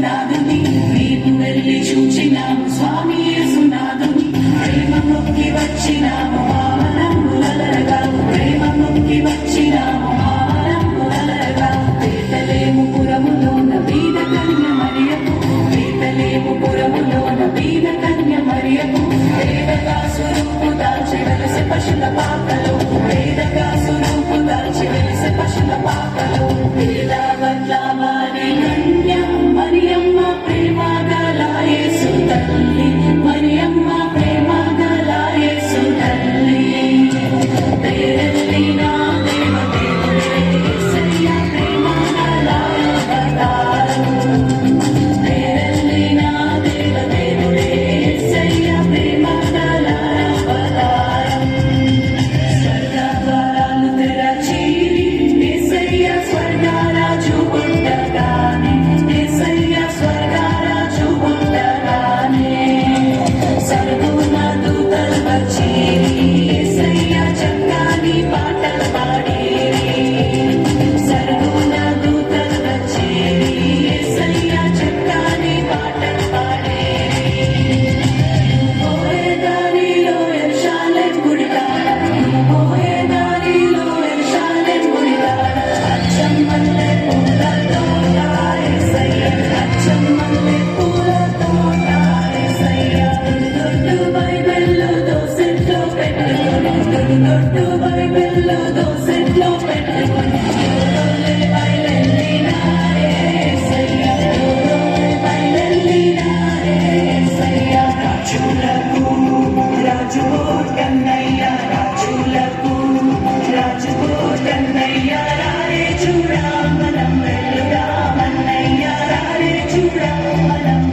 యేసునాథుని నీవు వెళ్ళి చూచినాము స్వామి యేసునాథుని ప్రేమ మొక్కి వచ్చినాము ఆవరంబులరగా ప్రేమ మొక్కి వచ్చినాము ఆవరంబులరగా బేతలేము పురములోన బీద కన్య మరియకు బేతలేము పురములోన బీద కన్య మరియకు వేదగా స్వరూపు దాల్చి వెలసె పశుల పాకలో వేదగా స్వరూపు దాల్చి వెలసె పశుల పాకలో వేదవట్లావారి కన్య మరియమ్మ ప్రేమ గల యేసు తల్లి మరియమ్మ ప్రేమ గల యేసు తల్లి పేరెత్తిన దేవదేవుడే యేసయ్య ప్రేమ గల అవతారం పేరెత్తిన దేవదేవుడే యేసయ్య ప్రేమ గల అవతారం స్వర్గద్వారాలు తెరచిరి యేసయ్య స్వర్గరాజు పుట్టగానే యేసయ్య స్వర్గరాజు పుట్టగానే సర్గుణ దూతలు వచ్చిరి యేసయ్య చక్కని పాటలు పాడిరి సర్గుణ దూతలు వచ్చిరి యేసయ్య చక్కని పాటలు పాడిరి పోయే దారిలో యెరూషలేము గుడికాడ పోయే దారిలో యెరూషలేము గుడికాడ అచ్చం మల్లె పూల తోట యేసయ్య అచ్చం మల్లె పూల తోట యేసయ్య దొడ్డు బైబిల్లో దోసెట్లో పెట్టుకొని దొడ్డు బైబిల్లో దోసెట్లో పెట్టుకొని యోరోలే బయలెల్లినారే యేసయ్య యోరోలే బయలెల్లినారే యేసయ్య రాజులకు రాజు కన్నయ్య రాజులకు రాజు కన్నయ్య రారే చూడా మనం వెళ్ళుదా మన్నయ్య రారే చూడా మనం